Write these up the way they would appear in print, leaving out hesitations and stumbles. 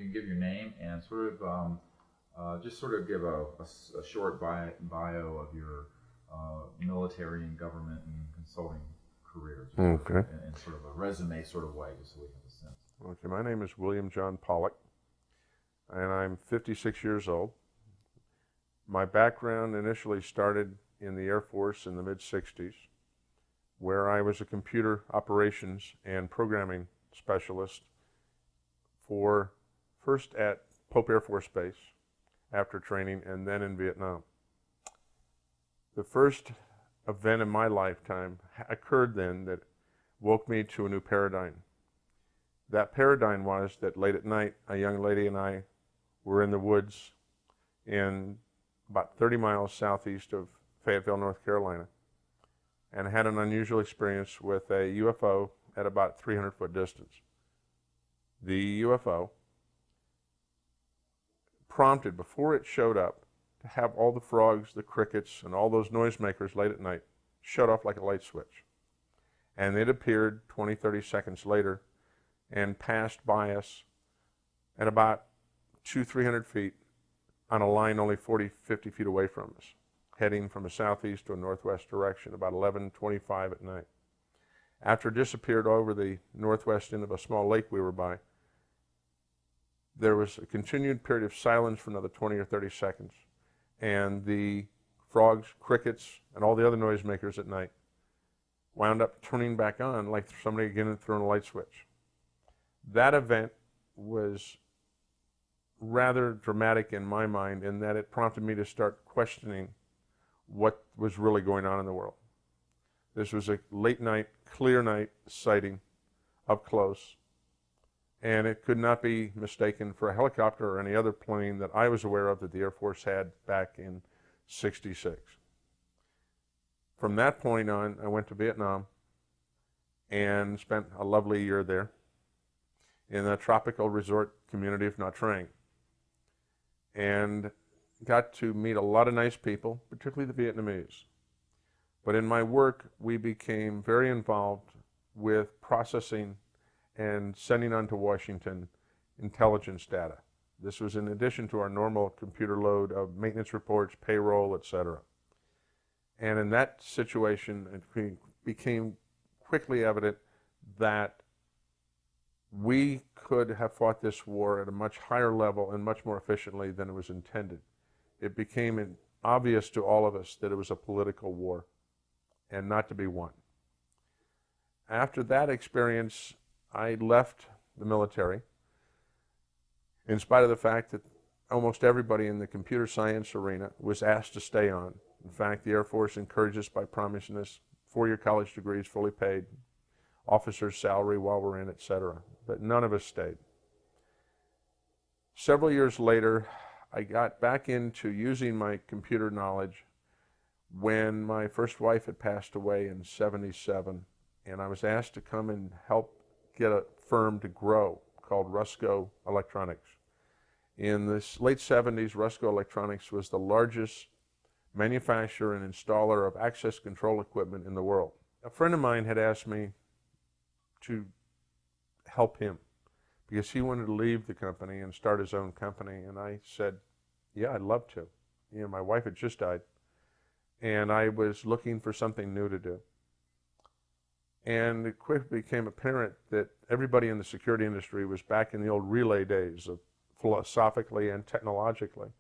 you can give your name and sort of just sort of give a short bio of your military and government and consulting careers. Okay. In sort of a resume sort of way, just so we have a sense. Okay, my name is William John Pollock, and I'm 56 years old. My background initially started in the Air Force in the mid-60s, where I was a computer operations and programming specialist for first at Pope Air Force Base after training, and then in Vietnam. The first event in my lifetime occurred then that woke me to a new paradigm. That paradigm was that late at night, a young lady and I were in the woods in about 30 miles southeast of Fayetteville, North Carolina, and had an unusual experience with a UFO at about 300-foot distance. The UFO prompted, before it showed up, to have all the frogs, the crickets, and all those noisemakers late at night shut off like a light switch. And it appeared 20, 30 seconds later and passed by us at about 200-300 feet on a line only 40, 50 feet away from us, heading from a southeast to a northwest direction, about 11:25 at night. After it disappeared over the northwest end of a small lake we were by, there was a continued period of silence for another 20 or 30 seconds, and the frogs, crickets, and all the other noisemakers at night wound up turning back on like somebody again had thrown a light switch. That event was rather dramatic in my mind in that it prompted me to start questioning what was really going on in the world. This was a late night, clear night sighting up close, and it could not be mistaken for a helicopter or any other plane that I was aware of that the Air Force had back in '66. From that point on, I went to Vietnam and spent a lovely year there in the tropical resort community of Nha Trang, and got to meet a lot of nice people, particularly the Vietnamese. But in my work, we became very involved with processing and sending on to Washington intelligence data. This was in addition to our normal computer load of maintenance reports, payroll, etc. And in that situation, it became quickly evident that we could have fought this war at a much higher level and much more efficiently than it was intended. It became obvious to all of us that it was a political war and not to be won. After that experience, I left the military, in spite of the fact that almost everybody in the computer science arena was asked to stay on. In fact, the Air Force encouraged us by promising us 4-year college degrees fully paid, officer's salary while we're in, etc. But none of us stayed. Several years later, I got back into using my computer knowledge when my first wife had passed away in '77, and I was asked to come and help get a firm to grow called Rusco Electronics. In the late '70s, Rusco Electronics was the largest manufacturer and installer of access control equipment in the world. A friend of mine had asked me to help him because he wanted to leave the company and start his own company, and I said, yeah, I'd love to. You know, my wife had just died, and I was looking for something new to do. And it quickly became apparent that everybody in the security industry was back in the old relay days of philosophically and technologically,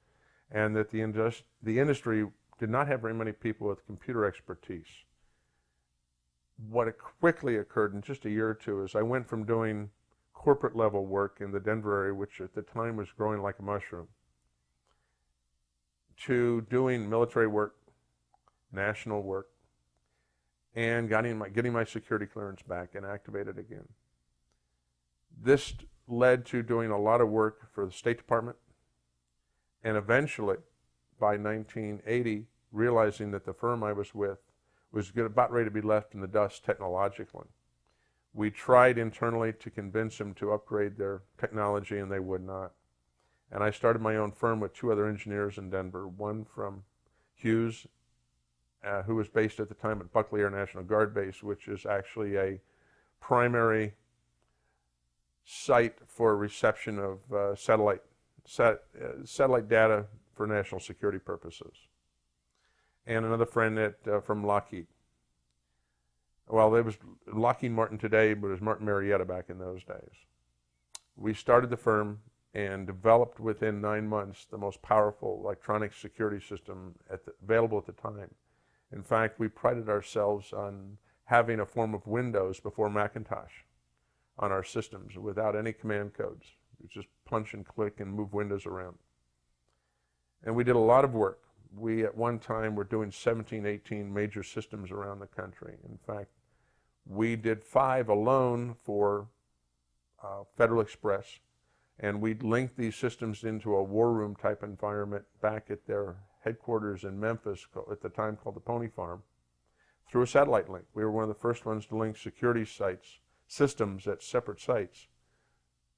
and that the industry did not have very many people with computer expertise. What quickly occurred in just a year or two is I went from doing corporate level work in the Denver area, which at the time was growing like a mushroom, to doing military work, national work, and getting my security clearance back and activated again. This led to doing a lot of work for the State Department, and eventually, by 1980, realizing that the firm I was with was about ready to be left in the dust technologically. We tried internally to convince them to upgrade their technology, and they would not. And I started my own firm with 2 other engineers in Denver, one from Hughes, who was based at the time at Buckley Air National Guard Base, which is actually a primary site for reception of satellite data for national security purposes. And another friend from Lockheed. Well, it was Lockheed Martin today, but it was Martin Marietta back in those days. We started the firm and developed within 9 months the most powerful electronic security system available at the time. In fact, we prided ourselves on having a form of Windows before Macintosh on our systems without any command codes. You just punch and click and move windows around. And we did a lot of work. We at one time were doing 17, 18 major systems around the country. In fact, we did 5 alone for Federal Express, and we'd link these systems into a war room type environment back at their headquarters in Memphis, at the time called the Pony Farm, through a satellite link. We were one of the first ones to link security systems at separate sites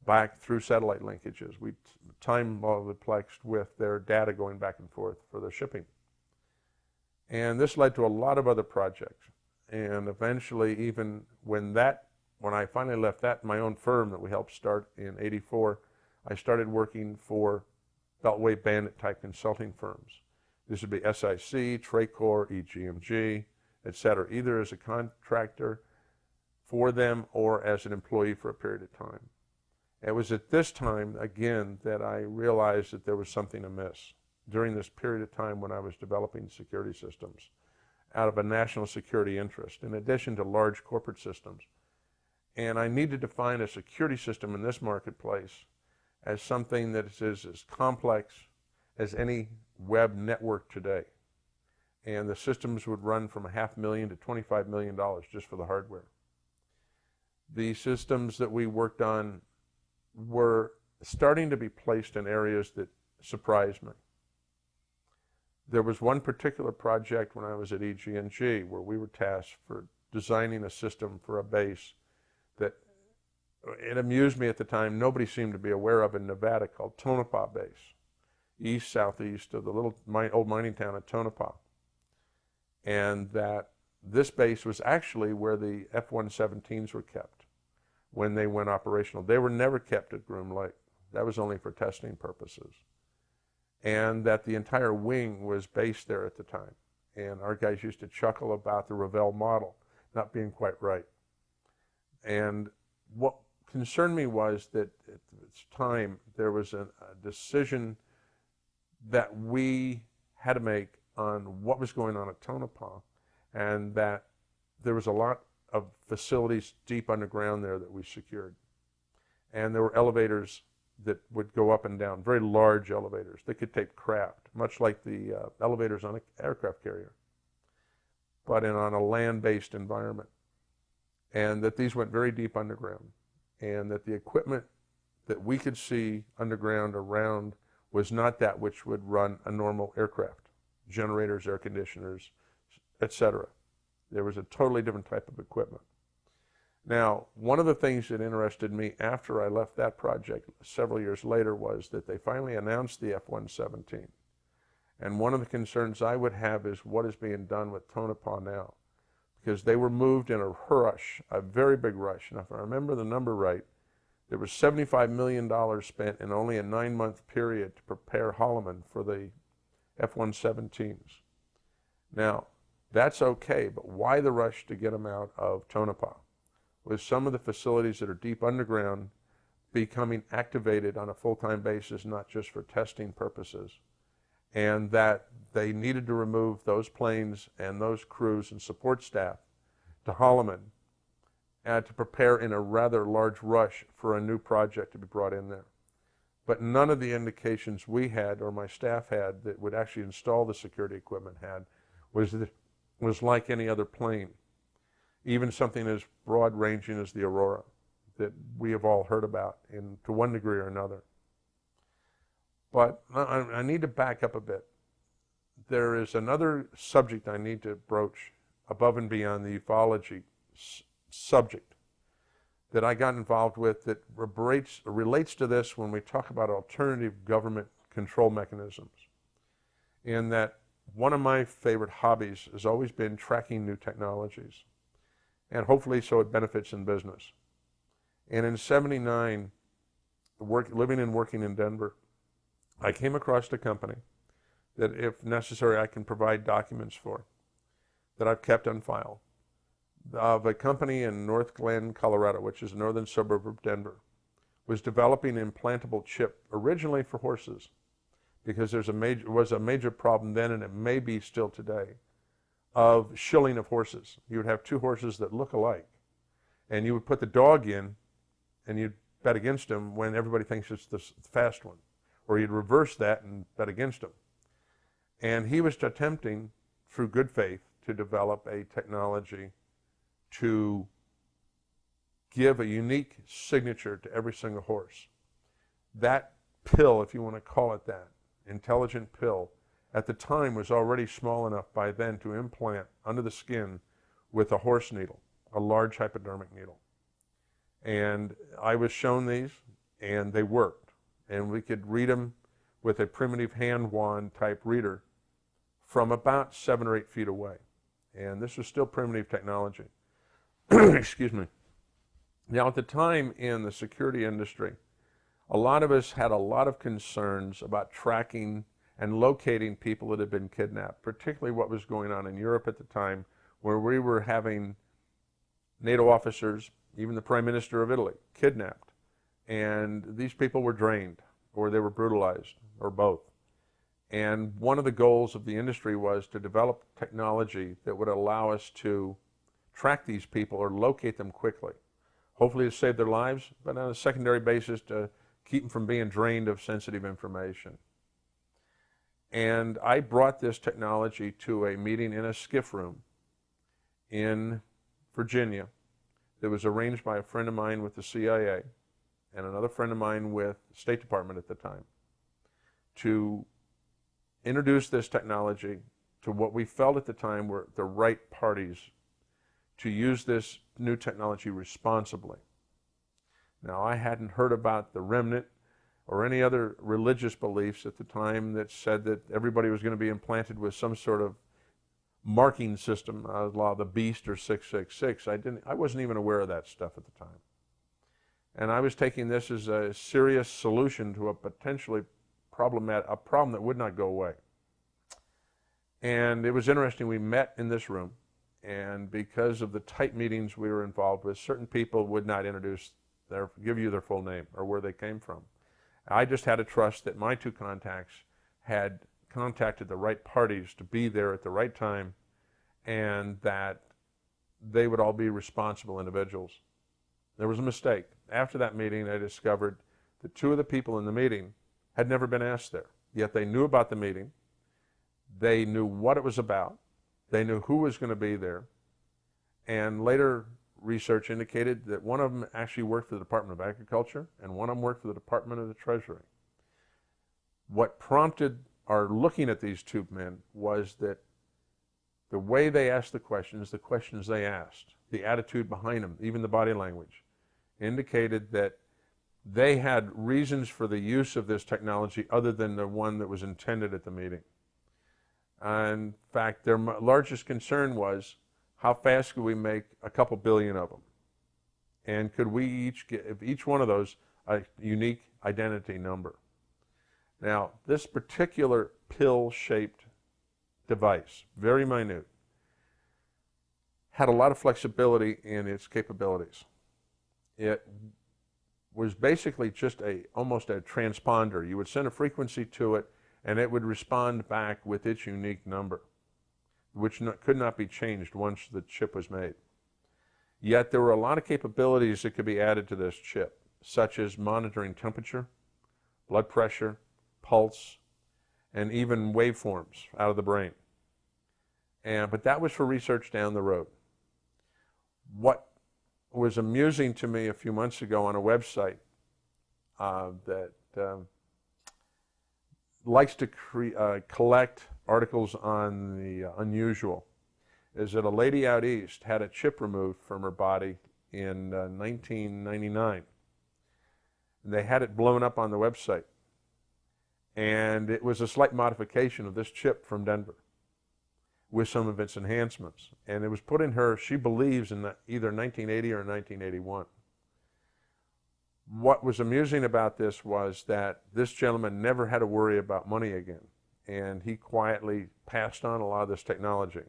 back through satellite linkages. We time multiplexed with their data going back and forth for their shipping. And this led to a lot of other projects. And eventually, even when I finally left my own firm that we helped start in '84, I started working for Beltway Bandit type consulting firms. This would be SIC, Tracor, EGMG, etc., either as a contractor for them or as an employee for a period of time. It was at this time, again, that I realized that there was something amiss during this period of time when I was developing security systems out of a national security interest, in addition to large corporate systems. And I needed to find a security system in this marketplace as something that is as complex as any web network today. And the systems would run from $500,000 to $25 million just for the hardware. The systems that we worked on were starting to be placed in areas that surprised me. There was one particular project when I was at EG&G where we were tasked for designing a system for a base that, it amused me at the time, nobody seemed to be aware of in Nevada, called Tonopah Base, southeast of the little old mining town of Tonopah. And that this base was actually where the F-117s were kept when they went operational. They were never kept at Groom Lake. That was only for testing purposes. And that the entire wing was based there at the time. And our guys used to chuckle about the Revell model not being quite right. And what concerned me was that at this time there was a decision that we had to make on what was going on at Tonopah, and that there was a lot of facilities deep underground there that we secured. And there were elevators that would go up and down, very large elevators that could take craft, much like the elevators on an aircraft carrier, but on a land-based environment. And that these went very deep underground, and that the equipment that we could see underground around was not that which would run a normal aircraft, generators, air conditioners, etc. There was a totally different type of equipment. Now, one of the things that interested me after I left that project several years later was that they finally announced the F-117. And one of the concerns I would have is what is being done with Tonopah now, because they were moved in a rush, a very big rush. And if I remember the number right, there was $75 million spent in only a 9-month period to prepare Holloman for the F-117s. Now, that's okay, but why the rush to get them out of Tonopah? With some of the facilities that are deep underground becoming activated on a full-time basis, not just for testing purposes, and that they needed to remove those planes and those crews and support staff to Holloman and to prepare in a rather large rush for a new project to be brought in there. But none of the indications we had or my staff had that would actually install the security equipment had was like any other plane, even something as broad-ranging as the Aurora that we have all heard about to one degree or another. But I need to back up a bit. There is another subject I need to broach above and beyond the ufology subject that I got involved with that relates to this when we talk about alternative government control mechanisms. In that one of my favorite hobbies has always been tracking new technologies, and hopefully so it benefits in business. And in '79, living and working in Denver, I came across a company that, if necessary, I can provide documents for, that I've kept on file, of a company in North Glen, Colorado, which is a northern suburb of Denver, was developing an implantable chip originally for horses, because was a major problem then, and it may be still today, of shilling of horses. You would have two horses that look alike, and you would put the dog in, and you'd bet against him when everybody thinks it's the fast one, or you'd reverse that and bet against him. And he was attempting, through good faith, to develop a technology to give a unique signature to every single horse. That pill, if you want to call it that, intelligent pill, at the time was already small enough by then to implant under the skin with a horse needle, a large hypodermic needle. And I was shown these, and they worked. And we could read them with a primitive hand wand type reader from about 7 or 8 feet away. And this was still primitive technology. Excuse me. Now, at the time in the security industry, a lot of us had a lot of concerns about tracking and locating people that had been kidnapped, particularly what was going on in Europe at the time, where we were having NATO officers, even the Prime Minister of Italy, kidnapped. And these people were drained, or they were brutalized, or both. And one of the goals of the industry was to develop technology that would allow us to track these people or locate them quickly, hopefully to save their lives, but on a secondary basis to keep them from being drained of sensitive information. And I brought this technology to a meeting in a skiff room in Virginia that was arranged by a friend of mine with the CIA and another friend of mine with the State Department at the time, to introduce this technology to what we felt at the time were the right parties to use this new technology responsibly. Now, I hadn't heard about the remnant or any other religious beliefs at the time that said that everybody was going to be implanted with some sort of marking system, la the beast or 666. I wasn't even aware of that stuff at the time. And I was taking this as a serious solution to a potentially problem that would not go away. And it was interesting, we met in this room, and because of the tight meetings we were involved with, certain people would not give you their full name or where they came from. I just had to trust that my two contacts had contacted the right parties to be there at the right time, and that they would all be responsible individuals. There was a mistake. After that meeting, I discovered that 2 of the people in the meeting had never been asked there, yet they knew about the meeting. They knew what it was about. They knew who was going to be there. And later research indicated that one of them actually worked for the Department of Agriculture and one of them worked for the Department of the Treasury. What prompted our looking at these 2 men was that the way they asked the questions they asked, the attitude behind them, even the body language, indicated that they had reasons for the use of this technology other than the one that was intended at the meeting. In fact, their largest concern was, how fast could we make a couple billion of them? And could we each give each one of those a unique identity number? Now, this particular pill-shaped device, very minute, had a lot of flexibility in its capabilities. It was basically just almost a transponder. You would send a frequency to it, and it would respond back with its unique number, which could not be changed once the chip was made. Yet there were a lot of capabilities that could be added to this chip, such as monitoring temperature, blood pressure, pulse, and even waveforms out of the brain. But that was for research down the road. What was amusing to me a few months ago on a website that likes to collect articles on the unusual is that a lady out east had a chip removed from her body in 1999. They had it blown up on the website, and it was a slight modification of this chip from Denver with some of its enhancements, and it was put in her, she believes, in either 1980 or 1981. What was amusing about this was that this gentleman never had to worry about money again, and he quietly passed on a lot of this technology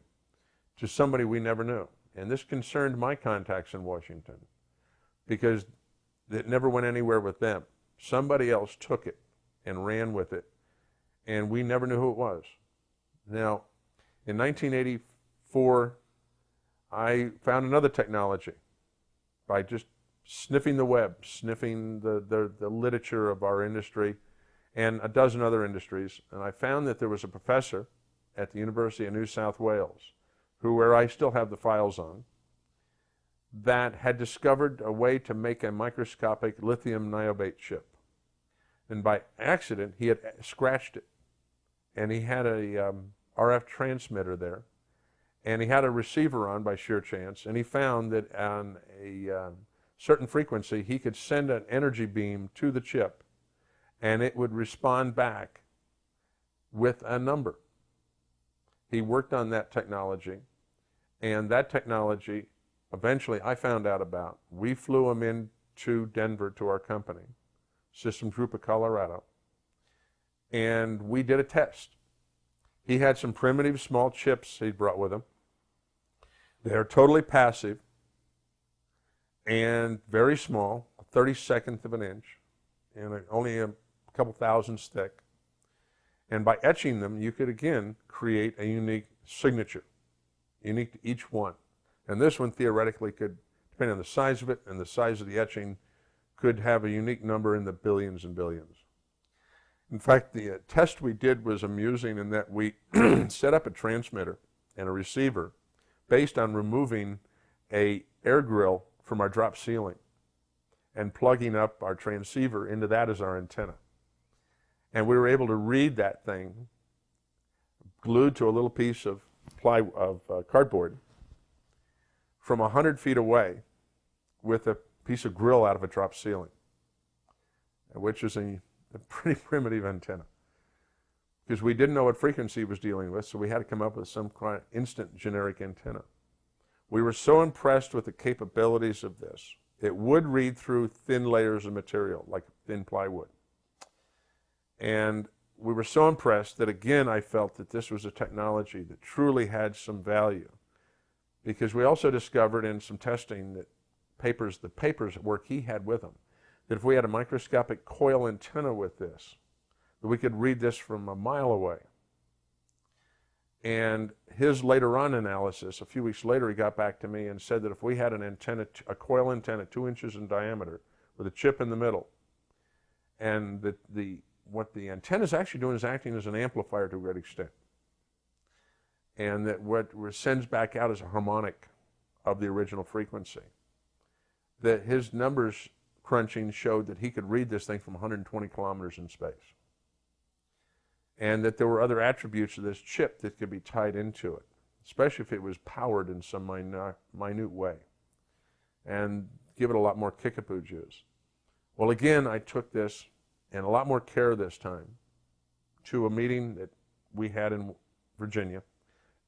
to somebody we never knew. And this concerned my contacts in Washington because it never went anywhere with them. Somebody else took it and ran with it, and we never knew who it was. Now, in 1984, I found another technology by just sniffing the web, sniffing the literature of our industry and a dozen other industries, and I found that there was a professor at the University of New South Wales, where I still have the files on, that had discovered a way to make a microscopic lithium niobate chip. And by accident, he had scratched it. And he had a RF transmitter there. And he had a receiver on by sheer chance. And he found that on a certain frequency, he could send an energy beam to the chip, and it would respond back with a number. He worked on that technology, and that technology, eventually I found out about. We flew him into Denver to our company, Systems Group of Colorado, and we did a test. He had some primitive small chips he brought with him. They're totally passive and very small, 1/32 of an inch, and only a couple thousandths thick. And by etching them, you could again create a unique signature, unique to each one. And this one theoretically could, depending on the size of it and the size of the etching, could have a unique number in the billions and billions. In fact, the test we did was amusing in that we set up a transmitter and a receiver based on removing an air grill from our drop ceiling and plugging up our transceiver into that as our antenna. And we were able to read that thing glued to a little piece of cardboard from 100 feet away with a piece of grill out of a drop ceiling, which is a pretty primitive antenna. Because we didn't know what frequency it was dealing with, so we had to come up with some kind of instant generic antenna. We were so impressed with the capabilities of this. It would read through thin layers of material, like thin plywood. And we were so impressed that, again, I felt that this was a technology that truly had some value. Because we also discovered in some testing that the papers work he had with him, that if we had a microscopic coil antenna with this, that we could read this from a mile away. And his later on analysis, a few weeks later, he got back to me and said that if we had an antenna, a coil antenna 2 inches in diameter with a chip in the middle, and that what the antenna is actually doing is acting as an amplifier to a great extent, and that what sends back out is a harmonic of the original frequency, that his numbers crunching showed that he could read this thing from 120 kilometers in space, and that there were other attributes of this chip that could be tied into it, especially if it was powered in some minute way, and give it a lot more kickapoo juice. Well, again, I took this, and a lot more care this time, to a meeting that we had in Virginia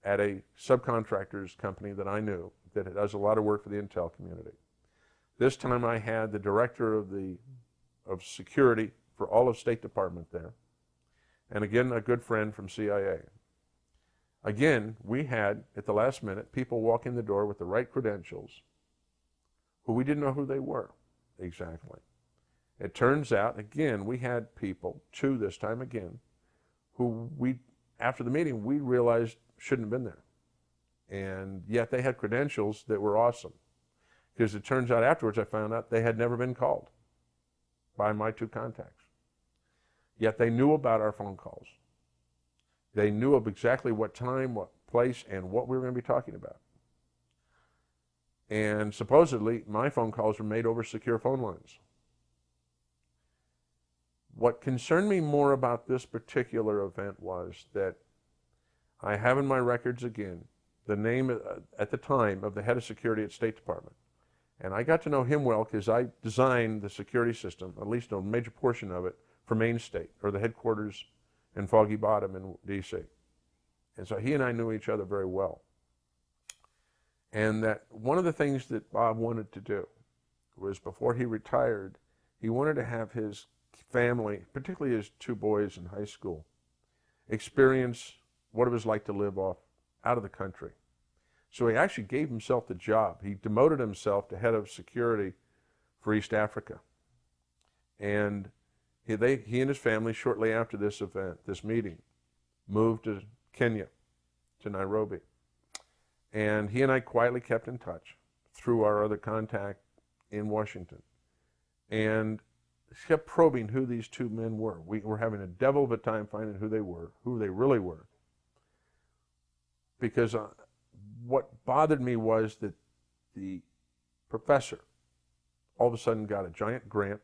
at a subcontractor's company that I knew that does a lot of work for the intel community. This time I had the director of security for all of State Department there, and again, a good friend from CIA. Again, we had, at the last minute, people walk in the door with the right credentials who we didn't know who they were exactly. It turns out, again, we had people, 2 this time again, who after the meeting, we realized shouldn't have been there. And yet they had credentials that were awesome. Because it turns out afterwards I found out they had never been called by my 2 contacts. Yet they knew about our phone calls. They knew of exactly what time, what place, and what we were going to be talking about. And supposedly, my phone calls were made over secure phone lines. What concerned me more about this particular event was that I have in my records again the name at the time of the head of security at State Department. And I got to know him well because I designed the security system, at least a major portion of it, for Main State, or the headquarters in Foggy Bottom in D.C. And so he and I knew each other very well. And that one of the things that Bob wanted to do was, before he retired, He wanted to have his family, particularly his two boys in high school, experience what it was like to live out of the country. So he actually gave himself the job. He demoted himself to head of security for East Africa. And he and his family, shortly after this event, this meeting, moved to Kenya, to Nairobi. And he and I quietly kept in touch through our other contact in Washington. And kept probing who these two men were. We were having a devil of a time finding who they were, who they really were. Because what bothered me was that the professor all of a sudden got a giant grant.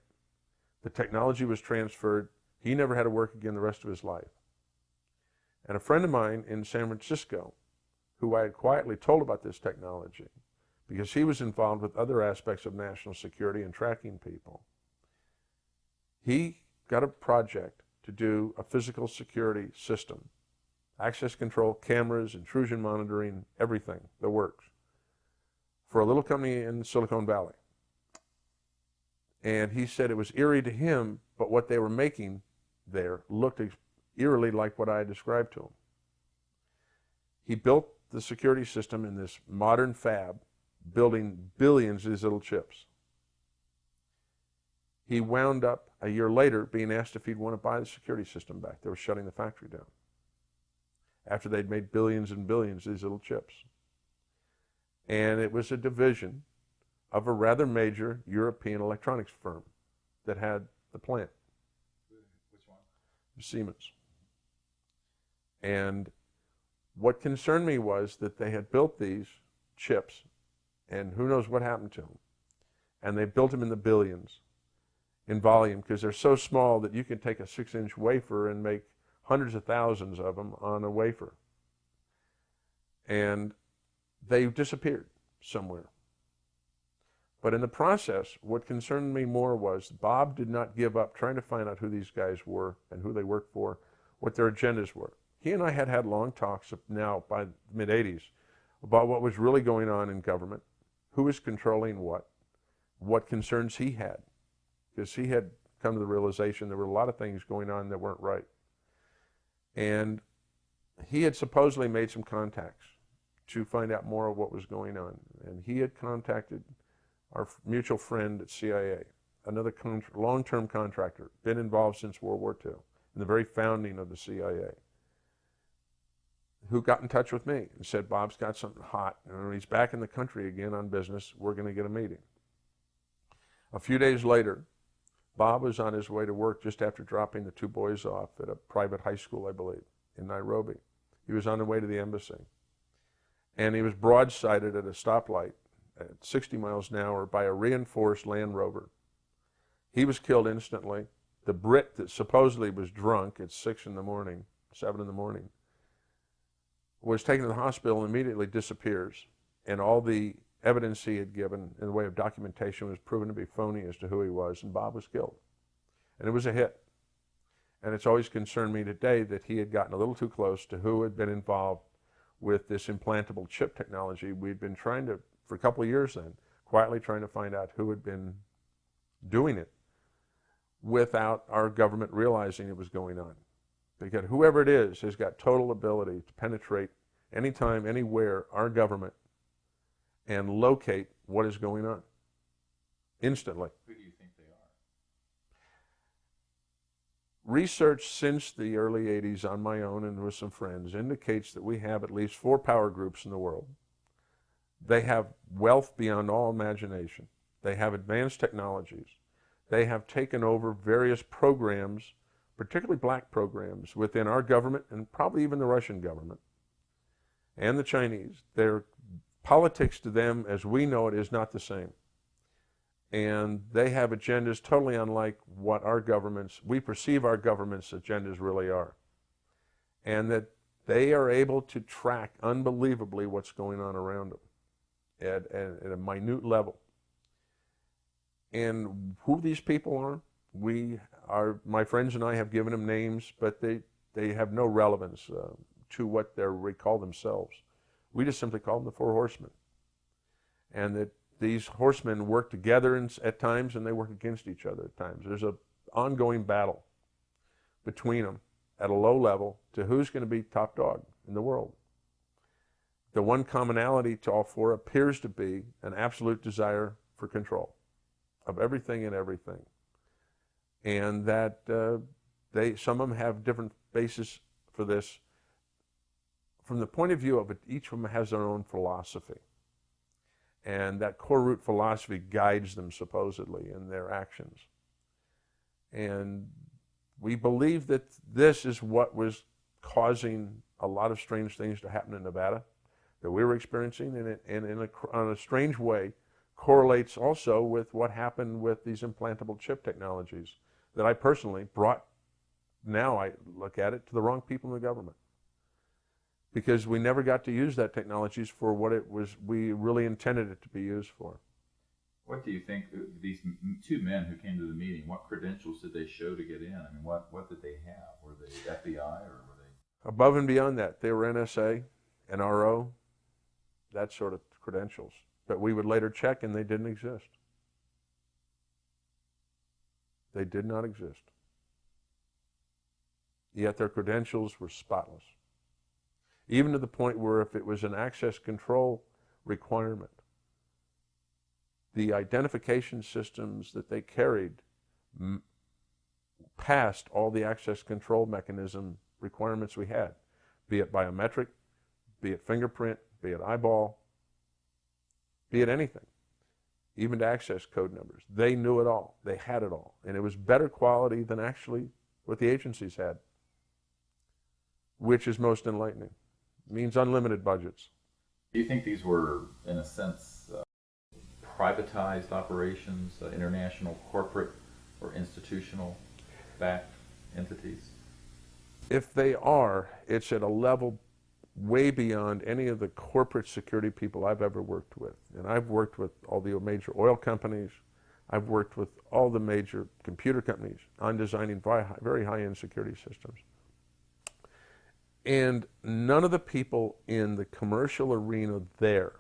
The technology was transferred. He never had to work again the rest of his life. And a friend of mine in San Francisco, who I had quietly told about this technology, because he was involved with other aspects of national security and tracking people, he got a project to do a physical security system, access control, cameras, intrusion monitoring, everything, the works, for a little company in Silicon Valley. And he said it was eerie to him, but what they were making there looked eerily like what I had described to him. He built the security system in this modern fab, building billions of these little chips. He wound up a year later being asked if he'd want to buy the security system back. They were shutting the factory down after they'd made billions and billions of these little chips. And it was a division of a rather major European electronics firm that had the plant. Which one? Siemens. And what concerned me was that they had built these chips, and who knows what happened to them. And they built them in the billions in volume, because they're so small that you can take a 6-inch wafer and make hundreds of thousands of them on a wafer. And they disappeared somewhere. But in the process, what concerned me more was Bob did not give up trying to find out who these guys were and who they worked for, what their agendas were. He and I had long talks now by the mid-'80s about what was really going on in government, who was controlling what concerns he had, because he had come to the realization there were a lot of things going on that weren't right. And he had supposedly made some contacts to find out more of what was going on. And he had contacted our mutual friend at CIA, another long-term contractor, been involved since World War II, in the very founding of the CIA, who got in touch with me and said, Bob's got something hot, and when he's back in the country again on business, we're going to get a meeting. A few days later, Bob was on his way to work just after dropping the two boys off at a private high school, I believe, in Nairobi. He was on the way to the embassy. And he was broadsided at a stoplight at 60 miles an hour by a reinforced Land Rover. He was killed instantly. The Brit that supposedly was drunk at 6 in the morning, 7 in the morning, was taken to the hospital and immediately disappears. And all the evidence he had given in the way of documentation was proven to be phony as to who he was, and Bob was killed. And it was a hit. And it's always concerned me today that he had gotten a little too close to who had been involved with this implantable chip technology. We'd been trying to, for a couple of years then, quietly trying to find out who had been doing it without our government realizing it was going on. Because whoever it is has got total ability to penetrate anytime, anywhere, our government, and locate what is going on instantly. Who do you think they are? Research since the early 80s on my own and with some friends indicates that we have at least 4 power groups in the world. They have wealth beyond all imagination. They have advanced technologies. They have taken over various programs, particularly black programs, within our government and probably even the Russian government and the Chinese. Their politics to them, as we know it, is not the same. And they have agendas totally unlike what our governments, we perceive our government's agendas really are. And that they are able to track unbelievably what's going on around them at a minute level. And who these people are, my friends and I have given them names, but they have no relevance to what they call themselves. We just simply call them the 4 horsemen. And that these horsemen work together at times, and they work against each other at times. There's an ongoing battle between them at a low level to who's going to be top dog in the world. The one commonality to all four appears to be an absolute desire for control of everything and everything. And that some of them have different bases for this. From the point of view of it, each of them has their own philosophy. And that core root philosophy guides them supposedly in their actions. And we believe that this is what was causing a lot of strange things to happen in Nevada that we were experiencing, and in on a strange way correlates also with what happened with these implantable chip technologies that I personally brought, now I look at it, to the wrong people in the government. Because we never got to use that technologies for what it was we really intended it to be used for. What do you think, these two men who came to the meeting, what credentials did they show to get in? I mean, what did they have? Were they FBI or were they? Above and beyond that, they were NSA, NRO, that sort of credentials. But we would later check and they didn't exist. They did not exist. Yet their credentials were spotless. Even to the point where if it was an access control requirement, the identification systems that they carried passed all the access control mechanism requirements we had, be it biometric, be it fingerprint, be it eyeball, be it anything, even to access code numbers. They knew it all. They had it all. And it was better quality than actually what the agencies had, which is most enlightening. It means unlimited budgets. Do you think these were, in a sense, privatized operations, international, corporate, or institutional backed entities? If they are, it's at a level way beyond any of the corporate security people I've ever worked with. And I've worked with all the major oil companies. I've worked with all the major computer companies on designing very high-end security systems. And none of the people in the commercial arena there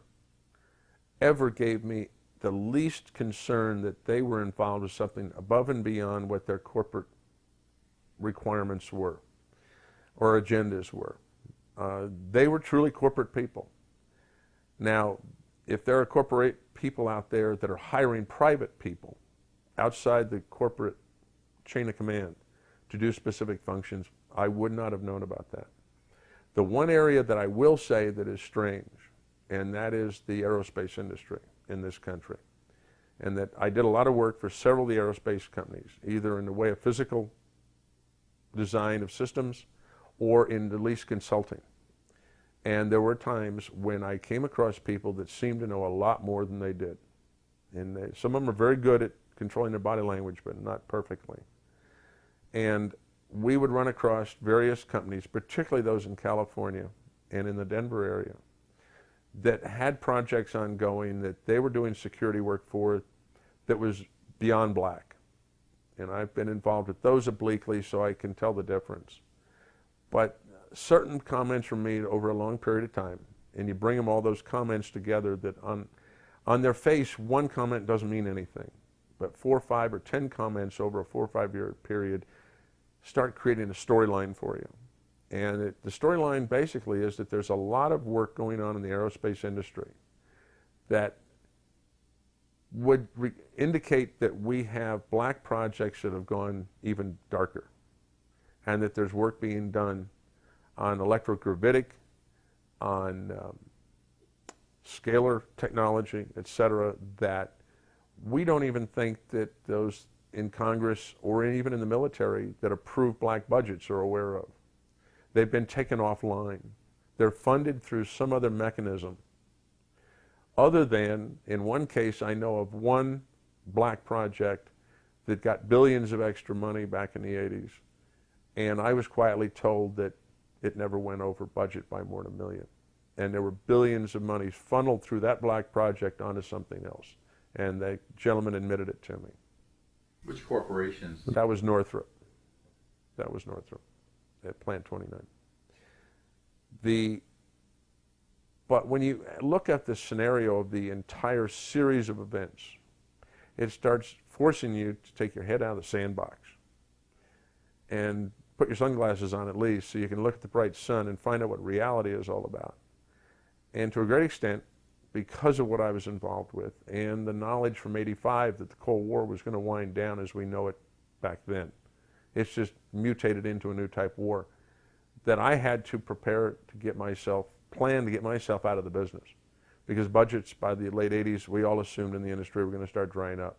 ever gave me the least concern that they were involved with something above and beyond what their corporate requirements were or agendas were. They were truly corporate people. Now, if there are corporate people out there that are hiring private people outside the corporate chain of command to do specific functions, I would not have known about that. The one area that I will say that is strange, and that is the aerospace industry in this country. And that I did a lot of work for several of the aerospace companies, either in the way of physical design of systems or in at least consulting. And there were times when I came across people that seemed to know a lot more than they did. And some of them are very good at controlling their body language, but not perfectly. And we would run across various companies, particularly those in California and in the Denver area, that had projects ongoing that they were doing security work for that was beyond black. And I've been involved with those obliquely, so I can tell the difference. But certain comments were made over a long period of time, and you bring them all those comments together that on their face, one comment doesn't mean anything. But 4, 5, or 10 comments over a 4 or 5 year period start creating a storyline for you. And the storyline basically is that there's a lot of work going on in the aerospace industry that would indicate that we have black projects that have gone even darker, and that there's work being done on electrogravitic, on scalar technology, etc., that we don't even think that those in Congress or even in the military that approve black budgets are aware of. They've been taken offline. They're funded through some other mechanism. Other than, in one case, I know of one black project that got billions of extra money back in the 80s. And I was quietly told that it never went over budget by more than $1 million. And there were billions of monies funneled through that black project onto something else. And the gentleman admitted it to me. Which corporations? That was Northrop. That was Northrop at Plant 29. But when you look at the scenario of the entire series of events, it starts forcing you to take your head out of the sandbox and put your sunglasses on at least so you can look at the bright sun and find out what reality is all about. And to a great extent, because of what I was involved with and the knowledge from '85 that the Cold War was going to wind down as we know it back then, it's just mutated into a new type of war, that I had to prepare to get myself, plan to get myself out of the business. Because budgets by the late '80s, we all assumed in the industry were going to start drying up.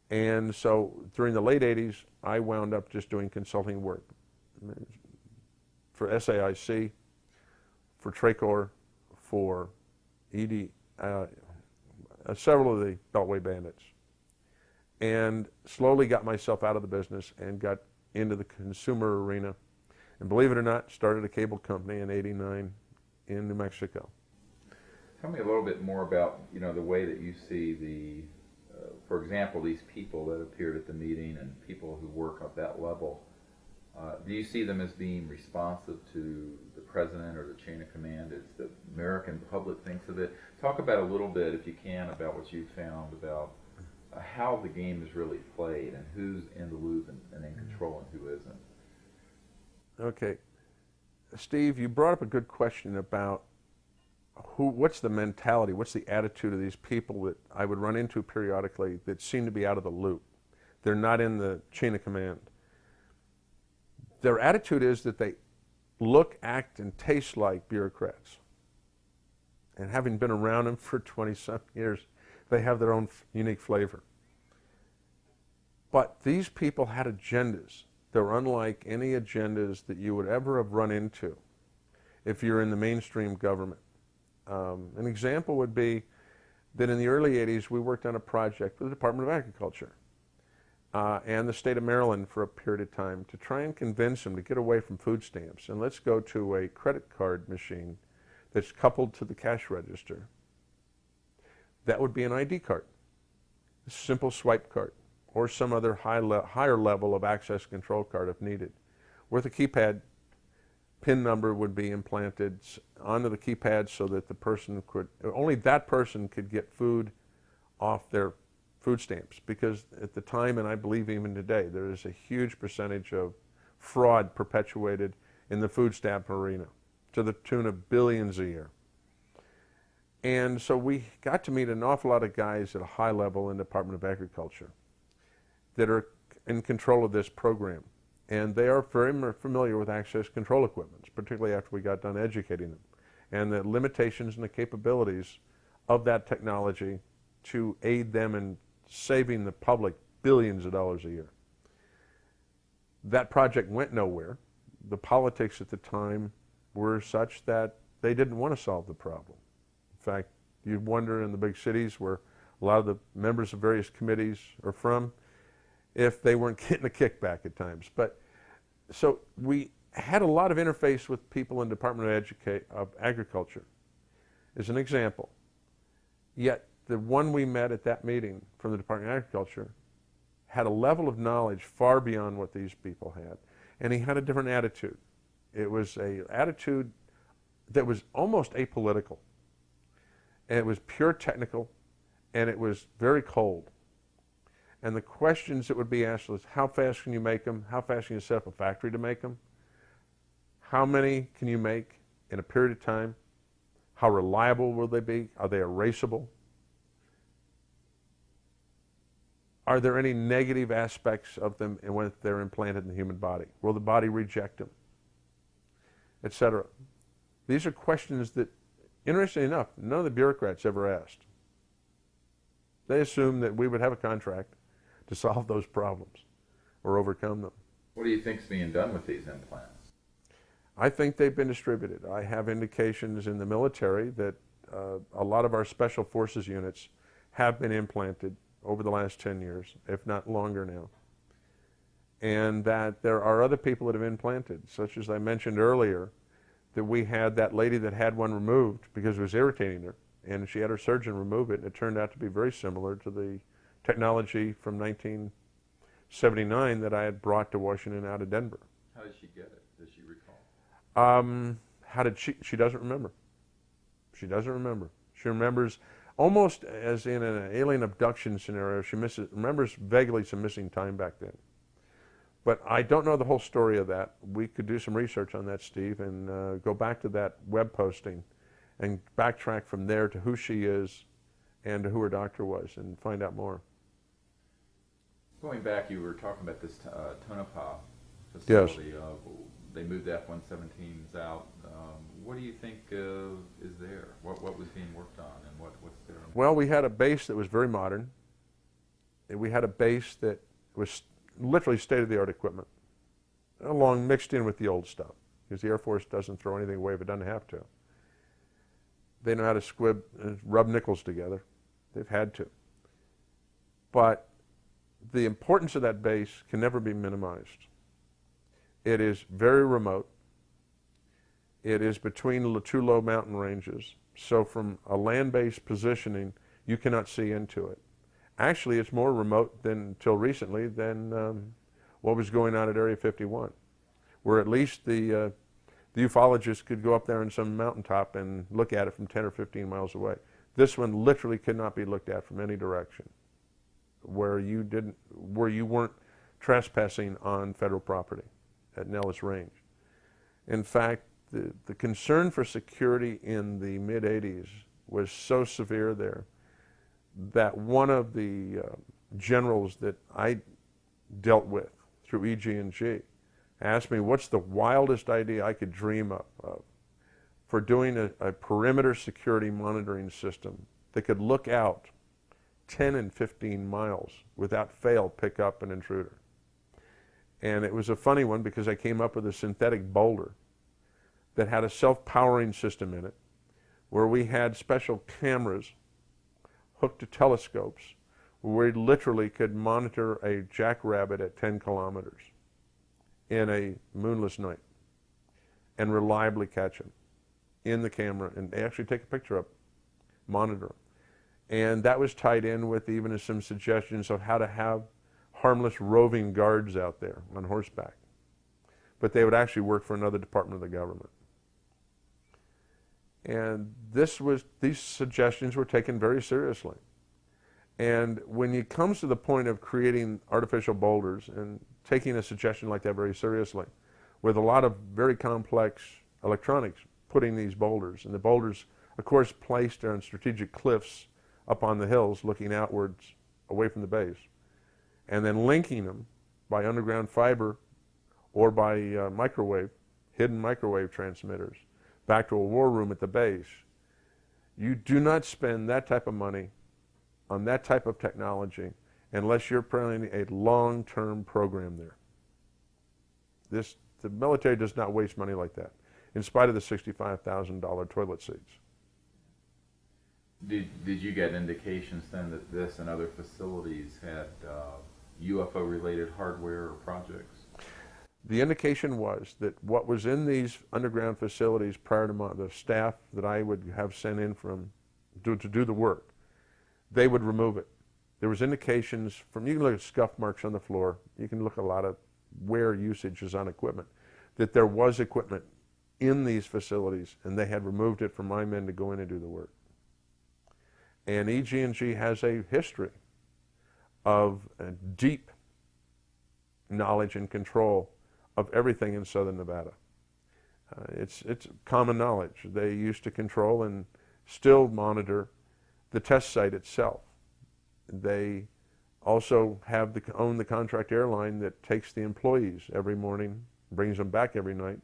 And so during the late '80s, I wound up just doing consulting work for SAIC, for Tracor, for ED, several of the Beltway bandits, and slowly got myself out of the business and got into the consumer arena. And believe it or not, started a cable company in '89 in New Mexico. Tell me a little bit more about, the way that you see the, for example, these people that appeared at the meeting and people who work at that level. Do you see them as being responsive to the president or the chain of command as the American public thinks of it? Talk about a little bit, if you can, about what you found about how the game is really played and who's in the loop and in control and who isn't. Okay. Steve, you brought up a good question about what's the mentality, what's the attitude of these people that I would run into periodically that seem to be out of the loop. They're not in the chain of command. Their attitude is that they look, act, and taste like bureaucrats. And having been around them for 20-some years, they have their own unique flavor. But these people had agendas. They're unlike any agendas that you would ever have run into if you're in the mainstream government. An example would be that in the early '80s, we worked on a project with the Department of Agriculture and the state of Maryland for a period of time to try and convince them to get away from food stamps and let's go to a credit card machine that's coupled to the cash register. That would be an ID card, a simple swipe card, or some other higher level of access control card if needed, where the keypad PIN number would be implanted onto the keypad so that the person could, only that person could get food off their food stamps. Because at the time, and I believe even today, there is a huge percentage of fraud perpetuated in the food stamp arena to the tune of billions a year. And so we got to meet an awful lot of guys at a high level in the Department of Agriculture that are in control of this program. And they are very familiar with access control equipment, particularly after we got done educating them, and the limitations and the capabilities of that technology to aid them in saving the public billions of dollars a year. That project went nowhere. The politics at the time were such that they didn't want to solve the problem. In fact, you wonder in the big cities where a lot of the members of various committees are from, if they weren't getting a kickback at times. But so we had a lot of interface with people in the Department of Agriculture as an example. Yet the one we met at that meeting from the Department of Agriculture had a level of knowledge far beyond what these people had. And he had a different attitude. It was an attitude that was almost apolitical. And it was pure technical, and it was very cold. And the questions that would be asked was, how fast can you make them? How fast can you set up a factory to make them? How many can you make in a period of time? How reliable will they be? Are they erasable? Are there any negative aspects of them when they're implanted in the human body? Will the body reject them? Etc. These are questions that, interestingly enough, none of the bureaucrats ever asked. They assumed that we would have a contract to solve those problems or overcome them. What do you think's being done with these implants? I think they've been distributed. I have indications in the military that a lot of our special forces units have been implanted over the last 10 years, if not longer now. And that there are other people that have implanted, such as I mentioned earlier, that we had that lady that had one removed because it was irritating her, and she had her surgeon remove it, and it turned out to be very similar to the technology from 1979 that I had brought to Washington out of Denver. How did she get it? Does she recall? How did she doesn't remember. She doesn't remember. She remembers almost as in an alien abduction scenario. She remembers vaguely some missing time back then. But I don't know the whole story of that. We could do some research on that, Steve, and go back to that web posting and backtrack from there to who she is and to who her doctor was and find out more. Going back, you were talking about this Tonopah facility. Yes. They moved the F-117s out. What do you think is there? What was being worked on, and what's there? Well, we had a base that was very modern. And we had a base that was literally state-of-the-art equipment, along mixed in with the old stuff, because the Air Force doesn't throw anything away if it doesn't have to. They know how to squib and rub nickels together. They've had to. But the importance of that base can never be minimized. It is very remote. It is between two low mountain ranges. So from a land-based positioning, you cannot see into it. Actually, it's more remote than, until recently, than what was going on at Area 51, where at least the ufologists could go up there on some mountaintop and look at it from 10 or 15 miles away. This one literally could not be looked at from any direction, where you weren't trespassing on federal property at Nellis Range. In fact, the concern for security in the mid-'80s was so severe there that one of the generals that I dealt with through EG&G asked me what's the wildest idea I could dream of for doing a perimeter security monitoring system that could look out 10 and 15 miles without fail pick up an intruder. And it was a funny one because I came up with a synthetic boulder that had a self-powering system in it, where we had special cameras hooked to telescopes where we literally could monitor a jackrabbit at 10 kilometers in a moonless night and reliably catch him in the camera and actually take a picture of him, monitor him. And that was tied in with even some suggestions of how to have harmless roving guards out there on horseback. But they would actually work for another department of the government. And these suggestions were taken very seriously. And when it comes to the point of creating artificial boulders and taking a suggestion like that very seriously, with a lot of very complex electronics putting these boulders, and the boulders, of course, placed on strategic cliffs up on the hills looking outwards away from the base, and then linking them by underground fiber or by hidden microwave transmitters, back to a war room at the base. You do not spend that type of money on that type of technology unless you're planning a long-term program there. The military does not waste money like that, in spite of the $65,000 toilet seats. Did you get indications then that this and other facilities had UFO-related hardware or projects? The indication was that what was in these underground facilities prior to the staff that I would have sent in to do the work, they would remove it. There was indications from, you can look at scuff marks on the floor, you can look at a lot of wear usages on equipment, that there was equipment in these facilities and they had removed it for my men to go in and do the work. And EG&G has a history of deep knowledge and control of everything in southern Nevada. It's common knowledge. They used to control and still monitor the test site itself. They also own the contract airline that takes the employees every morning, brings them back every night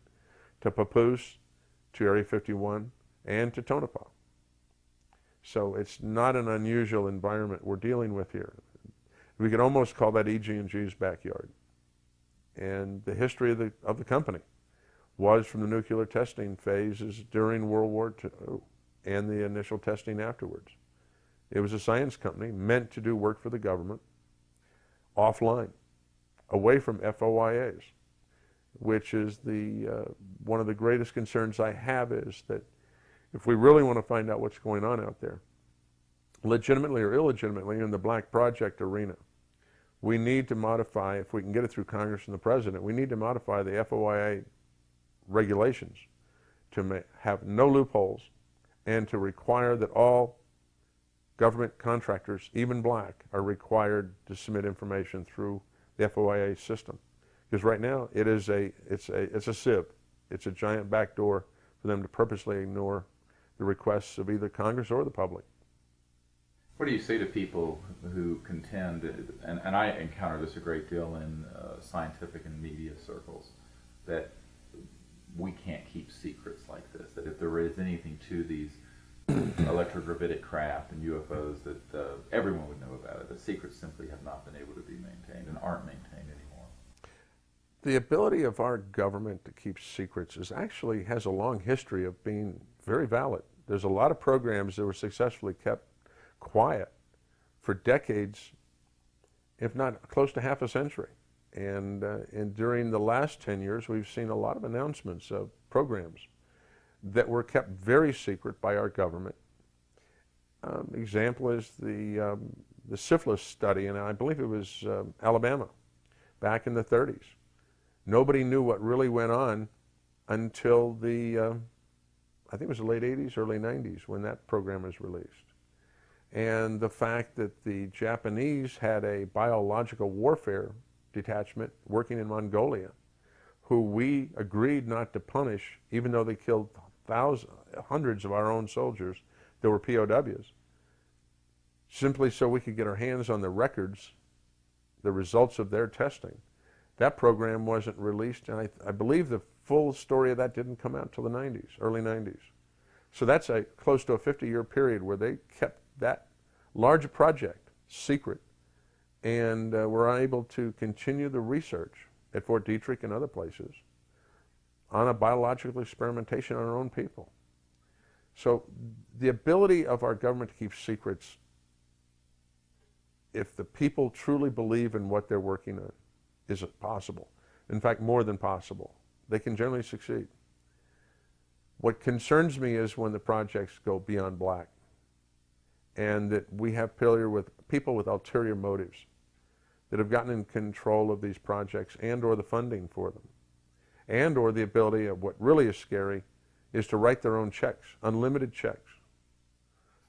to Papoose, to Area 51, and to Tonopah. So it's not an unusual environment we're dealing with here. We could almost call that EG&G's backyard. And the history of the company was from the nuclear testing phases during World War II and the initial testing afterwards. It was a science company meant to do work for the government offline, away from FOIAs, which is one of the greatest concerns I have, is that if we really want to find out what's going on out there, legitimately or illegitimately in the black project arena, we need to modify, if we can get it through Congress and the President, we need to modify the FOIA regulations to have no loopholes and to require that all government contractors, even black, are required to submit information through the FOIA system. Because right now it's a sieve. It's a giant backdoor for them to purposely ignore the requests of either Congress or the public. What do you say to people who contend, and I encounter this a great deal in scientific and media circles, that we can't keep secrets like this, that if there is anything to these electrogravitic craft and UFOs, that everyone would know about it. The secrets simply have not been able to be maintained and aren't maintained anymore. The ability of our government to keep secrets actually has a long history of being very valid. There's a lot of programs that were successfully kept quiet for decades, if not close to half a century. And during the last 10 years, we've seen a lot of announcements of programs that were kept very secret by our government. Example is the syphilis study, and I believe it was Alabama, back in the 30s. Nobody knew what really went on until I think it was the late 80s, early 90s, when that program was released. And the fact that the Japanese had a biological warfare detachment working in Mongolia, who we agreed not to punish, even though they killed hundreds of our own soldiers that were POWs, simply so we could get our hands on the records, the results of their testing. That program wasn't released, and I believe the full story of that didn't come out until the 90s, early 90s. So that's close to a 50-year period where they kept that large project secret, and were able to continue the research at Fort Detrick and other places on a biological experimentation on our own people. So the ability of our government to keep secrets, if the people truly believe in what they're working on, is possible. In fact, more than possible. They can generally succeed. What concerns me is when the projects go beyond black, and that we have people with ulterior motives that have gotten in control of these projects and or the funding for them, and or the ability of, what really is scary, is to write their own checks, unlimited checks,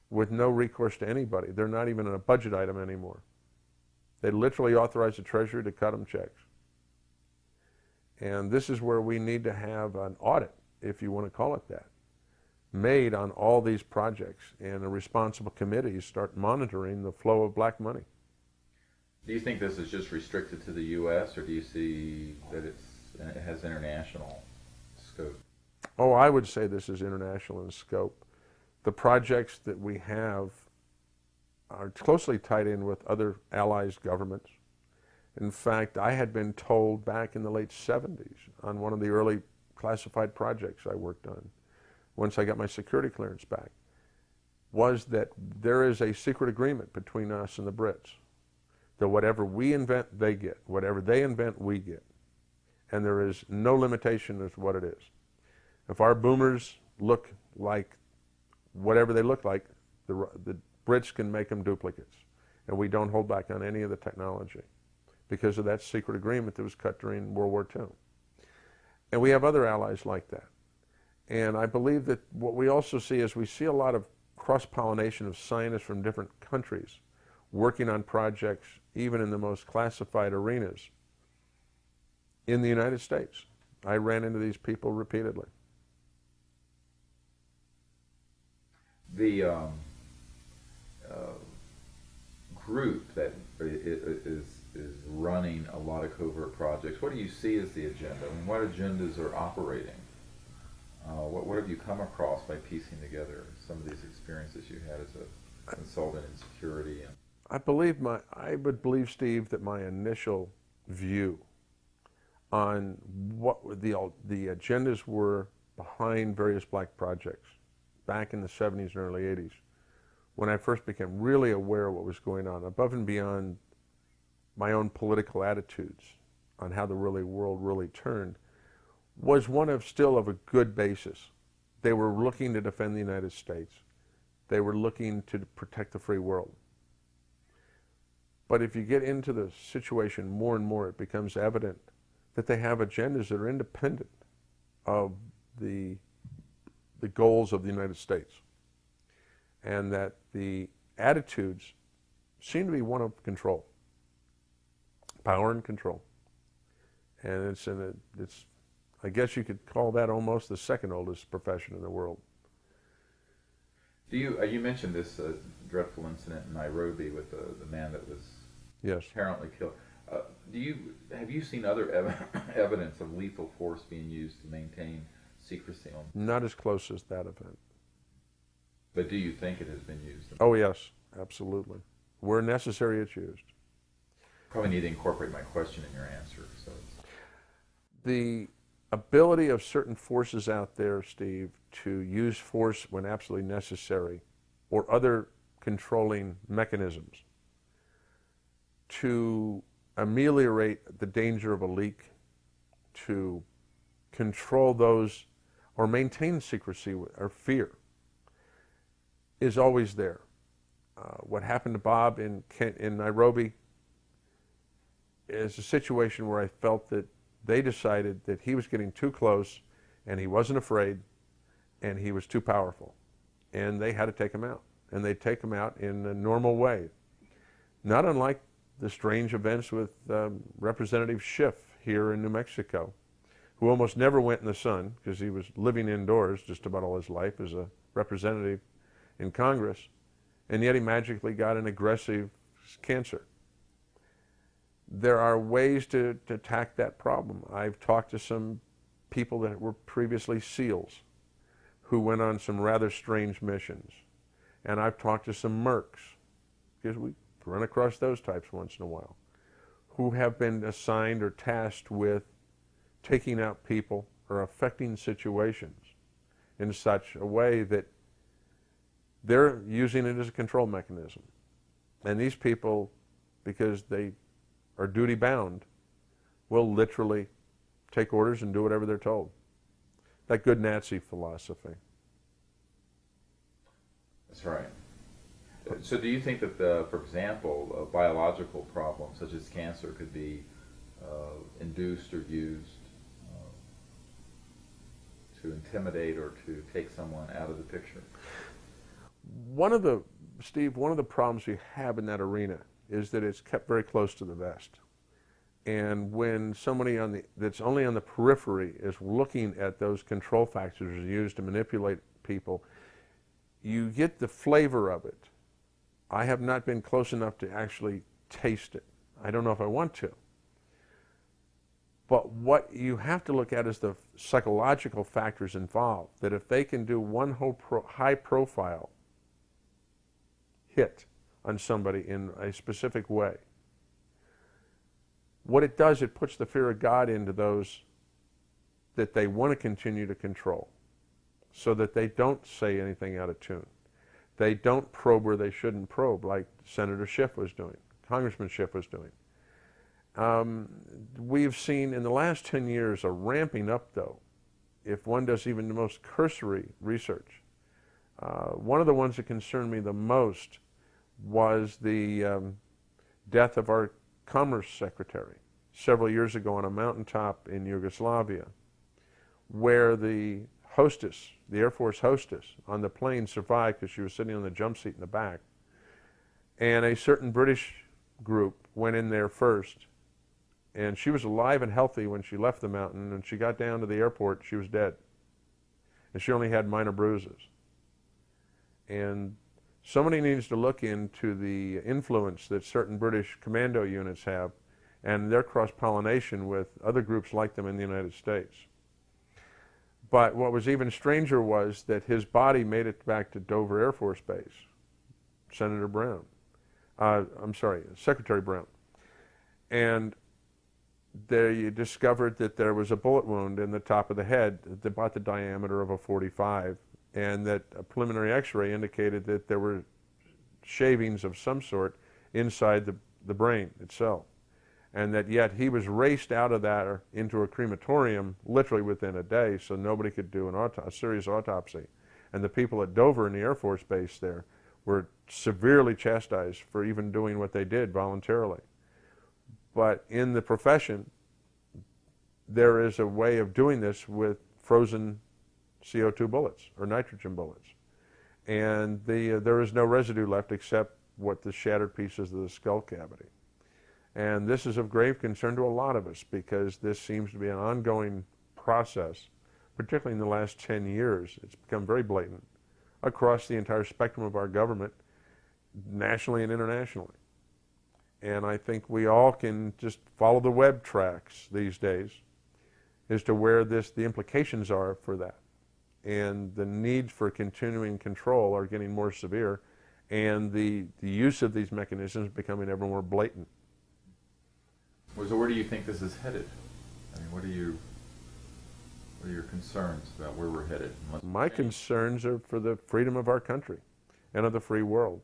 with no recourse to anybody. They're not even a budget item anymore. They literally authorize the Treasury to cut them checks. And this is where we need to have an audit, if you want to call it that, made on all these projects, and a responsible committee start monitoring the flow of black money. Do you think this is just restricted to the U.S., or do you see that it has international scope? Oh, I would say this is international in scope. The projects that we have are closely tied in with other allies' governments. In fact, I had been told back in the late 70s on one of the early classified projects I worked on, once I got my security clearance back, was that there is a secret agreement between us and the Brits, that whatever we invent, they get. Whatever they invent, we get. And there is no limitation as to what it is. If our boomers look like whatever they look like, the Brits can make them duplicates. And we don't hold back on any of the technology because of that secret agreement that was cut during World War II. And we have other allies like that. And I believe that what we also see is we see a lot of cross-pollination of scientists from different countries working on projects, even in the most classified arenas, in the United States. I ran into these people repeatedly. The group that is running a lot of covert projects, what do you see as the agenda? I mean, what agendas are operating? What have you come across by piecing together some of these experiences you had as a consultant in security? I would believe, Steve, that my initial view on what the agendas were behind various black projects back in the 70s and early 80s, when I first became really aware of what was going on, above and beyond my own political attitudes on how the world really turned, was one still of a good basis. They were looking to defend the United States. They were looking to protect the free world. But if you get into the situation more and more, it becomes evident that they have agendas that are independent of the goals of the United States. and that the attitudes seem to be one of control, power and control. And it's, I guess you could call that almost the second oldest profession in the world. Do you mentioned this dreadful incident in Nairobi with the man that was Yes. apparently killed. Have you seen other evidence of lethal force being used to maintain secrecy on? Not as close as that event. But do you think it has been used? Oh yes, absolutely. Where necessary, it's used. Probably need to incorporate my question in your answer. So The ability of certain forces out there, Steve, to use force when absolutely necessary, or other controlling mechanisms to ameliorate the danger of a leak, to control those or maintain secrecy or fear, is always there. What happened to Bob in Nairobi is a situation where I felt that they decided that he was getting too close and he wasn't afraid and he was too powerful. And they had to take him out. And they take him out in a normal way. Not unlike the strange events with Representative Schiff here in New Mexico, who almost never went in the sun because he was living indoors just about all his life as a representative in Congress, and yet he magically got an aggressive cancer. There are ways to attack that problem. I've talked to some people that were previously SEALs who went on some rather strange missions. And I've talked to some mercs, because we run across those types once in a while, who have been assigned or tasked with taking out people or affecting situations in such a way that they're using it as a control mechanism. And these people, because they are duty bound, will literally take orders and do whatever they're told. That good Nazi philosophy. that's right. So do you think that, for example, a biological problem such as cancer could be induced or used to intimidate or to take someone out of the picture? Steve, one of the problems we have in that arena is that it's kept very close to the vest. And when somebody that's only on the periphery is looking at those control factors used to manipulate people, you get the flavor of it. I have not been close enough to actually taste it. I don't know if I want to. But what you have to look at is the psychological factors involved, that if they can do one high profile hit on somebody in a specific way, what it does, it puts the fear of God into those that they want to continue to control, so that they don't say anything out of tune. They don't probe where they shouldn't probe, like Senator Schiff was doing, Congressman Schiff was doing. We've seen in the last 10 years a ramping up, though, if one does even the most cursory research. One of the ones that concerned me the most was the death of our Commerce Secretary several years ago on a mountaintop in Yugoslavia, where the hostess, the Air Force hostess on the plane, survived because she was sitting on the jump seat in the back. And a certain British group went in there first, and she was alive and healthy when she left the mountain, and she got down to the airport, she was dead. And she only had minor bruises. And somebody needs to look into the influence that certain British commando units have and their cross-pollination with other groups like them in the United States. But what was even stranger was that his body made it back to Dover Air Force Base, Secretary Brown. And they discovered that there was a bullet wound in the top of the head, about the diameter of a .45, and that a preliminary x-ray indicated that there were shavings of some sort inside the brain itself. And that yet he was raced out of that into a crematorium literally within a day, so nobody could do a serious autopsy. And the people at Dover in the Air Force Base there were severely chastised for even doing what they did voluntarily. But in the profession, there is a way of doing this with frozen CO2 bullets or nitrogen bullets. and there is no residue left except what the shattered pieces of the skull cavity. And this is of grave concern to a lot of us because this seems to be an ongoing process, particularly in the last 10 years. It's become very blatant across the entire spectrum of our government, nationally and internationally. And I think we all can just follow the web tracks these days as to where the implications are for that. And the needs for continuing control are getting more severe, and the use of these mechanisms is becoming ever more blatant. So where do you think this is headed? I mean, what are your concerns about where we're headed? My concerns are for the freedom of our country and of the free world.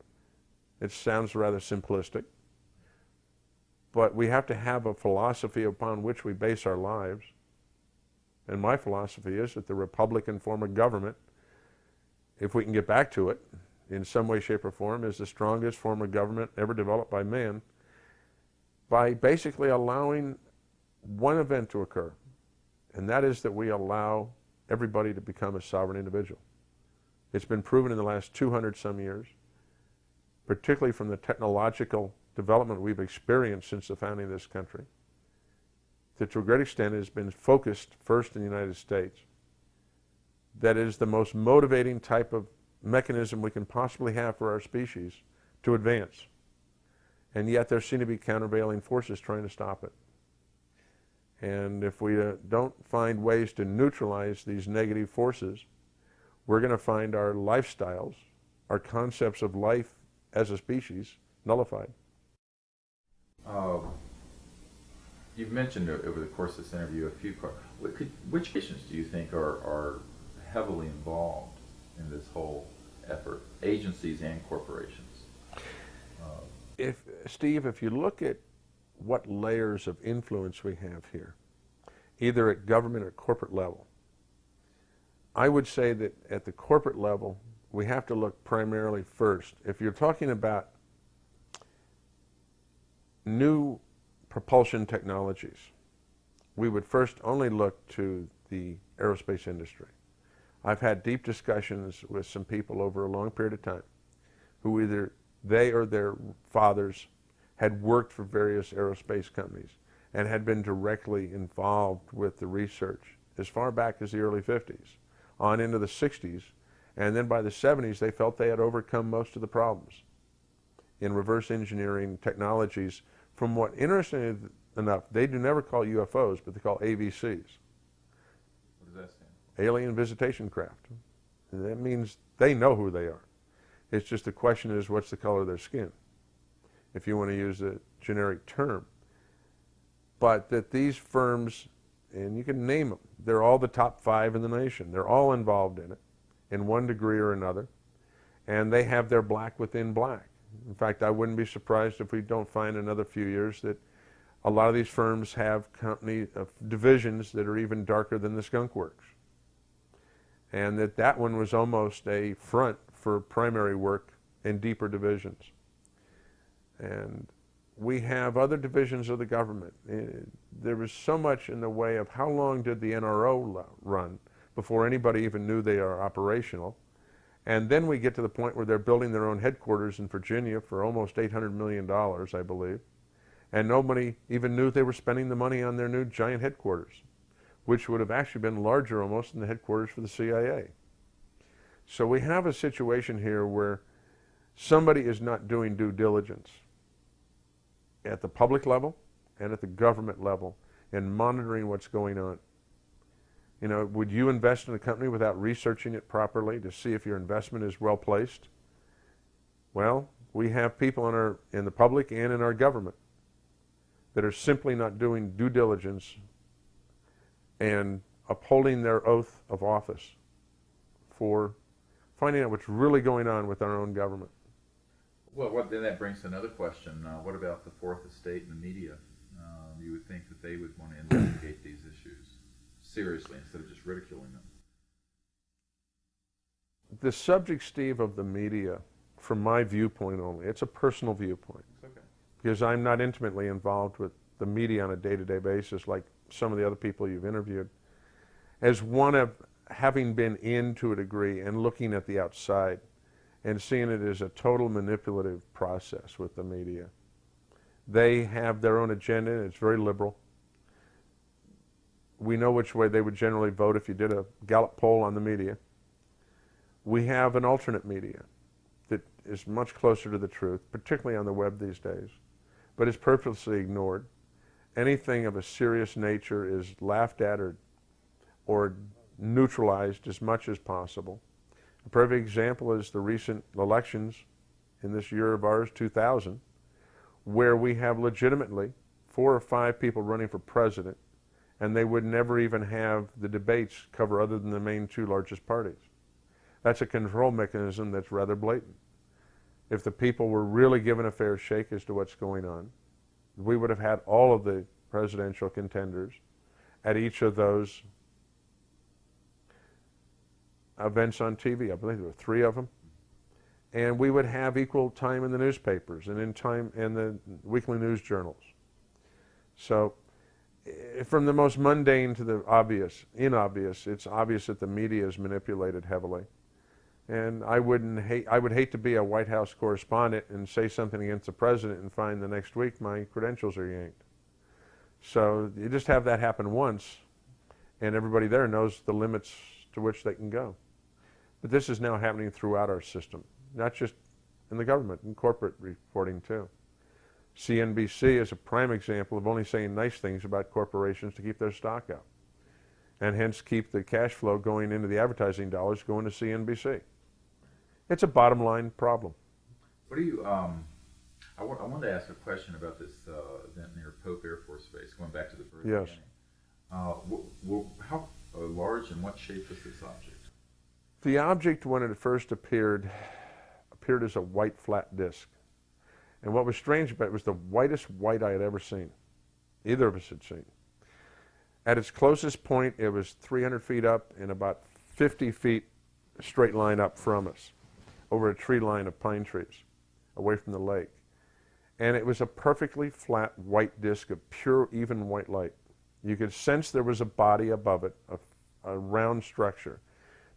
It sounds rather simplistic, but we have to have a philosophy upon which we base our lives. And my philosophy is that the Republican form of government, if we can get back to it in some way, shape, or form, is the strongest form of government ever developed by man, by basically allowing one event to occur, and that is that we allow everybody to become a sovereign individual. It's been proven in the last 200 some years, particularly from the technological development we've experienced since the founding of this country, that to a great extent has been focused first in the United States. That is the most motivating type of mechanism we can possibly have for our species to advance. And yet there seem to be countervailing forces trying to stop it. And if we don't find ways to neutralize these negative forces, we're going to find our lifestyles, our concepts of life as a species, nullified. You've mentioned over the course of this interview a few which nations do you think are heavily involved in this whole effort, agencies and corporations? Steve, if you look at what layers of influence we have here, either at government or corporate level, I would say that at the corporate level, we have to look primarily first. If you're talking about new propulsion technologies, we would first only look to the aerospace industry. I've had deep discussions with some people over a long period of time who either they or their fathers had worked for various aerospace companies and had been directly involved with the research as far back as the early 50s, on into the 60s, and then by the 70s they felt they had overcome most of the problems in reverse engineering technologies from what, interestingly enough, they do never call UFOs, but they call AVCs. What does that stand for? Alien Visitation Craft. And that means they know who they are. It's just the question is, what's the color of their skin, if you want to use a generic term. But that these firms, and you can name them, they're all the top 5 in the nation. They're all involved in it in one degree or another, and they have their black within black. In fact, I wouldn't be surprised if we don't find in another few years that a lot of these firms have divisions that are even darker than the Skunk Works. And that one was almost a front for primary work in deeper divisions. And we have other divisions of the government. There was so much in the way of how long did the NRO run before anybody even knew they are operational. And then we get to the point where they're building their own headquarters in Virginia for almost $800 million, I believe. And nobody even knew they were spending the money on their new giant headquarters, which would have actually been larger almost than the headquarters for the CIA. So we have a situation here where somebody is not doing due diligence at the public level and at the government level in monitoring what's going on. You know, would you invest in a company without researching it properly to see if your investment is well placed? Well, we have people in the public and in our government that are simply not doing due diligence and upholding their oath of office for finding out what's really going on with our own government. Well, then that brings to another question. What about the Fourth Estate and the media? You would think that they would want to investigate these issues seriously instead of just ridiculing them. The subject, Steve, of the media, from my viewpoint only, it's a personal viewpoint. It's okay. Because I'm not intimately involved with the media on a day-to-day basis like some of the other people you've interviewed. As one of having been in to a degree and looking at the outside, and seeing it as a total manipulative process with the media. They have their own agenda, and it's very liberal. We know which way they would generally vote if you did a Gallup poll on the media. We have an alternate media that is much closer to the truth, particularly on the web these days, but is purposely ignored. Anything of a serious nature is laughed at or neutralized as much as possible. A perfect example is the recent elections in this year of ours, 2000, where we have legitimately 4 or 5 people running for president, and they would never even have the debates cover other than the main 2 largest parties. That's a control mechanism that's rather blatant. If the people were really given a fair shake as to what's going on, we would have had all of the presidential contenders at each of those events on TV. I believe there were 3 of them. And we would have equal time in the newspapers and in the weekly news journals. So from the most mundane to the inobvious, it's obvious that the media is manipulated heavily. And I would hate to be a White House correspondent and say something against the president and find the next week my credentials are yanked. So you just have that happen once, and everybody there knows the limits to which they can go. But this is now happening throughout our system, not just in the government, in corporate reporting too. CNBC is a prime example of only saying nice things about corporations to keep their stock up, and hence keep the cash flow going into the advertising dollars going to CNBC. It's a bottom line problem. What do you, I wanted to ask a question about this event near Pope Air Force Base, going back to the very Yes. beginning. How large and what shape was this object? The object, when it first appeared as a white flat disc. And what was strange about it was the whitest white I had ever seen, either of us had seen. At its closest point, it was 300 feet up and about 50 feet straight line up from us, over a tree line of pine trees, away from the lake. And it was a perfectly flat white disc of pure, even white light. You could sense there was a body above it, a round structure.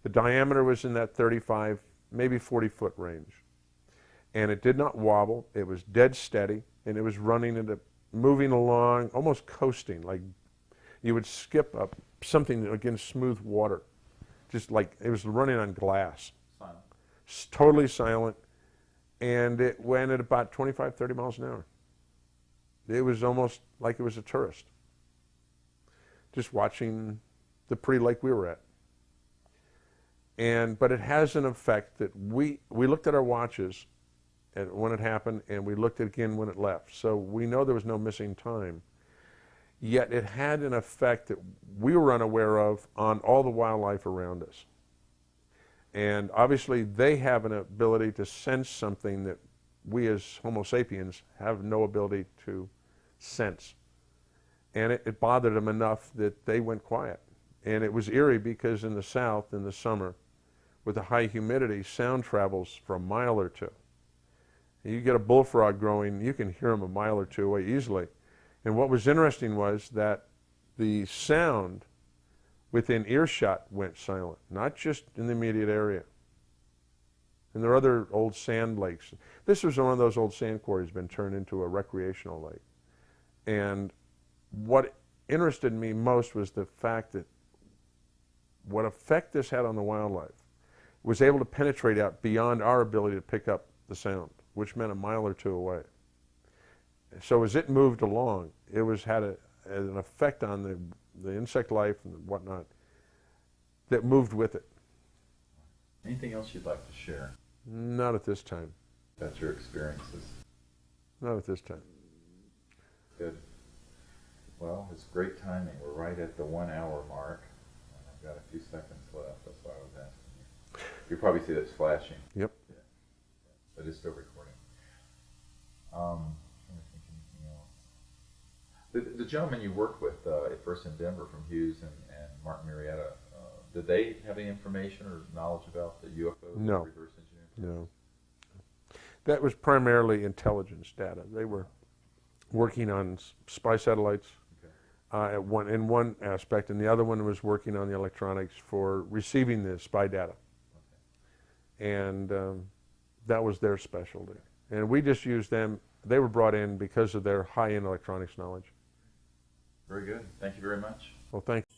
The diameter was in that 35, maybe 40-foot range. And it did not wobble. It was dead steady, and it was moving along, almost coasting, like you would skip up something against smooth water, just like it was running on glass. Silent. Totally silent, and it went at about 25, 30 miles an hour. It was almost like it was a tourist, just watching the pretty lake we were at. But it has an effect that we looked at our watches when it happened, and we looked at it again when it left. So we know there was no missing time. Yet it had an effect that we were unaware of on all the wildlife around us. And obviously they have an ability to sense something that we as Homo sapiens have no ability to sense. And it bothered them enough that they went quiet. And it was eerie because in the South, in the summer, with the high humidity, sound travels for a mile or 2. You get a bullfrog growing, you can hear them a mile or 2 away easily. And what was interesting was that the sound within earshot went silent, not just in the immediate area. And there are other old sand lakes. This was one of those old sand quarries been turned into a recreational lake. And what interested me most was the fact that what effect this had on the wildlife was able to penetrate out beyond our ability to pick up the sound, which meant a mile or 2 away. So as it moved along, it had an effect on the insect life and whatnot that moved with it. Anything else you'd like to share? Not at this time. About your experiences? Not at this time. Good. Well, it's great timing. We're right at the 1 hour mark. I've got a few seconds left. That's why I was asking you. You probably see that's flashing. Yep. Yeah. But it's still recording. Trying to think anything else. The gentleman you worked with at first in Denver from Hughes and Martin Marietta, did they have any information or knowledge about the UFOs? No. Reverse engineering? No. That was primarily intelligence data. They were working on spy satellites in one aspect, and the other one was working on the electronics for receiving the spy data. Okay. And That was their specialty. And we just used them. They were brought in because of their high-end electronics knowledge. Very good. Thank you very much. Well, thank you.